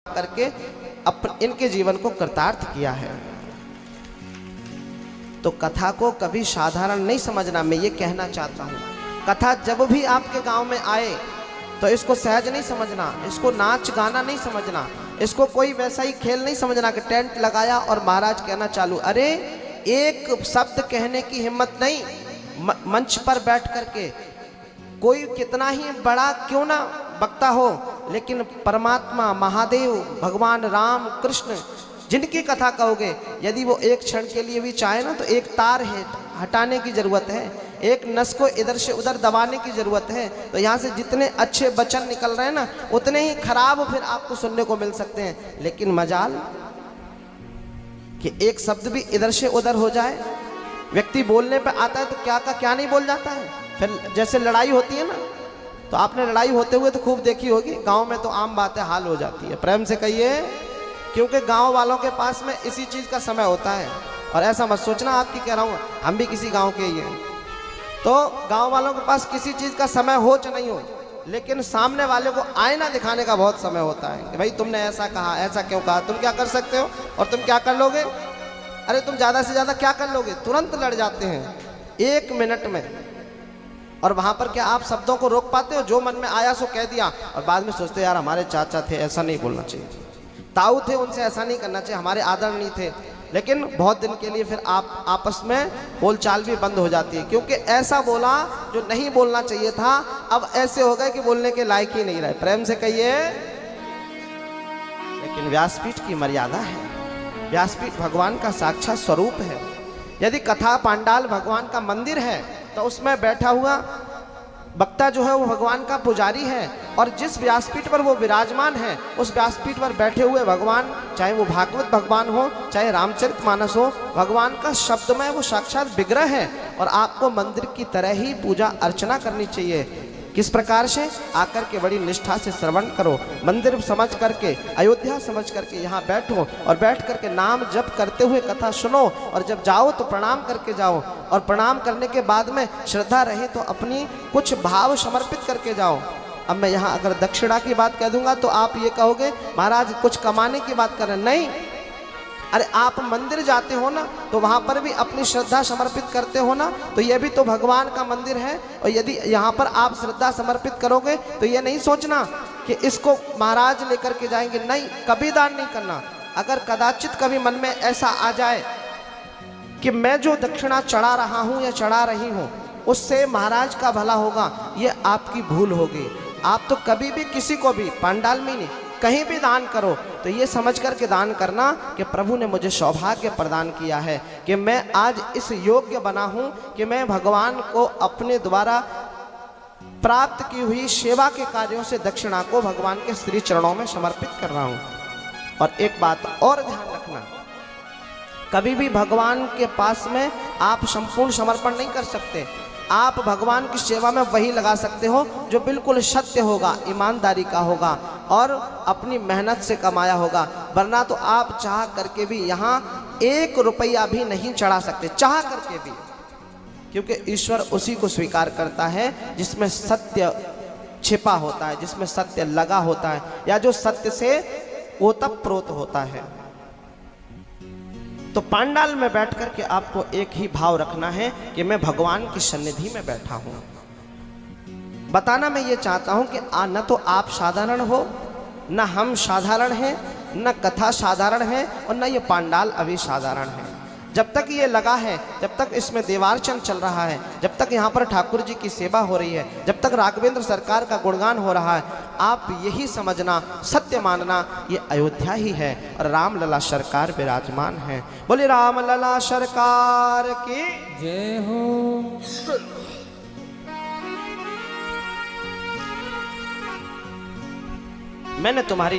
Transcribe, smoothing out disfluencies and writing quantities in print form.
करके इनके जीवन को कृतार्थ किया है। तो कथा को कभी साधारण नहीं समझना, मैं ये कहना चाहता हूँ। कथा जब भी आपके गांव में आए तो इसको सहज नहीं समझना, इसको नाच गाना नहीं समझना, इसको कोई वैसा ही खेल नहीं समझना कि टेंट लगाया और महाराज कहना चालू। अरे एक शब्द कहने की हिम्मत नहीं, मंच पर बैठ करके कोई कितना ही बड़ा क्यों ना वक्ता हो, लेकिन परमात्मा महादेव भगवान राम कृष्ण जिनकी कथा कहोगे, यदि वो एक क्षण के लिए भी चाहे ना तो एक तार है हटाने की जरूरत है, एक नस को इधर से उधर दबाने की जरूरत है। तो यहाँ से जितने अच्छे वचन निकल रहे हैं ना, उतने ही खराब फिर आपको सुनने को मिल सकते हैं। लेकिन मजाल कि एक शब्द भी इधर से उधर हो जाए, व्यक्ति बोलने पे आता है तो क्या का क्या नहीं बोल जाता है। फिर जैसे लड़ाई होती है ना, तो आपने लड़ाई होते हुए तो खूब देखी होगी, गांव में तो आम बात है, हाल हो जाती है। प्रेम से कहिए, क्योंकि गांव वालों के पास में इसी चीज़ का समय होता है। और ऐसा मत सोचना आपकी कह रहा हूँ, हम भी किसी गांव के ही हैं। तो गांव वालों के पास किसी चीज़ का समय हो चाहे नहीं हो, लेकिन सामने वाले को आईना दिखाने का बहुत समय होता है कि भाई तुमने ऐसा कहा, ऐसा क्यों कहा, तुम क्या कर सकते हो और तुम क्या कर लोगे। अरे तुम ज़्यादा से ज़्यादा क्या कर लोगे, तुरंत लड़ जाते हैं 1 मिनट में। और वहाँ पर क्या आप शब्दों को रोक पाते हो? जो मन में आया सो कह दिया और बाद में सोचते यार हमारे चाचा थे, ऐसा नहीं बोलना चाहिए, ताऊ थे, उनसे ऐसा नहीं करना चाहिए, हमारे आदरणीय थे। लेकिन बहुत दिन के लिए फिर आप आपस में बोलचाल भी बंद हो जाती है, क्योंकि ऐसा बोला जो नहीं बोलना चाहिए था, अब ऐसे हो गए कि बोलने के लायक ही नहीं रहे। प्रेम से कहिए। लेकिन व्यासपीठ की मर्यादा है, व्यासपीठ भगवान का साक्षात स्वरूप है। यदि कथा पांडाल भगवान का मंदिर है तो उसमें बैठा हुआ वक्ता जो है वो भगवान का पुजारी है, और जिस व्यासपीठ पर वो विराजमान है उस व्यासपीठ पर बैठे हुए भगवान, चाहे वो भागवत भगवान हो चाहे रामचरितमानस हो, भगवान का शब्दमय वो साक्षात विग्रह है। और आपको मंदिर की तरह ही पूजा अर्चना करनी चाहिए। किस प्रकार से? आकर के बड़ी निष्ठा से श्रवण करो, मंदिर समझ करके, अयोध्या समझ करके यहाँ बैठो और बैठ करके नाम जप करते हुए कथा सुनो। और जब जाओ तो प्रणाम करके जाओ, और प्रणाम करने के बाद में श्रद्धा रहे तो अपनी कुछ भाव समर्पित करके जाओ। अब मैं यहाँ अगर दक्षिणा की बात कह दूंगा तो आप ये कहोगे महाराज कुछ कमाने की बात कर रहे हैं। नहीं, अरे आप मंदिर जाते हो ना तो वहाँ पर भी अपनी श्रद्धा समर्पित करते हो ना, तो ये भी तो भगवान का मंदिर है। और यदि यहाँ पर आप श्रद्धा समर्पित करोगे तो ये नहीं सोचना कि इसको महाराज लेकर के जाएंगे, नहीं, कभी दान नहीं करना। अगर कदाचित कभी मन में ऐसा आ जाए कि मैं जो दक्षिणा चढ़ा रहा हूँ या चढ़ा रही हूँ उससे महाराज का भला होगा, ये आपकी भूल होगी। आप तो कभी भी किसी को भी पांडाल में नहीं कहीं भी दान करो तो ये समझ कर के दान करना कि प्रभु ने मुझे सौभाग्य प्रदान किया है कि मैं आज इस योग्य बना हूँ कि मैं भगवान को अपने द्वारा प्राप्त की हुई सेवा के कार्यों से दक्षिणा को भगवान के श्री चरणों में समर्पित कर रहा हूँ। और एक बात और ध्यान रखना, कभी भी भगवान के पास में आप संपूर्ण समर्पण नहीं कर सकते। आप भगवान की सेवा में वही लगा सकते हो जो बिल्कुल सत्य होगा, ईमानदारी का होगा और अपनी मेहनत से कमाया होगा। वरना तो आप चाह करके भी यहाँ 1 रुपया भी नहीं चढ़ा सकते, चाह करके भी, क्योंकि ईश्वर उसी को स्वीकार करता है जिसमें सत्य छिपा होता है, जिसमें सत्य लगा होता है, या जो सत्य से ओतप्रोत होता है। तो पांडाल में बैठ कर के आपको एक ही भाव रखना है कि मैं भगवान की सन्निधि में बैठा हूं। बताना मैं ये चाहता हूं कि न तो आप साधारण हो, न हम साधारण हैं, न कथा साधारण है, और न ये पांडाल अभी साधारण है। जब तक ये लगा है, जब तक इसमें देवार्चन चल रहा है, जब तक यहाँ पर ठाकुर जी की सेवा हो रही है, जब तक राघवेंद्र सरकार का गुणगान हो रहा है, आप यही समझना, सत्य मानना, ये अयोध्या ही है और रामलला सरकार विराजमान है। बोले रामलला सरकार की जय हो। मैंने तुम्हारी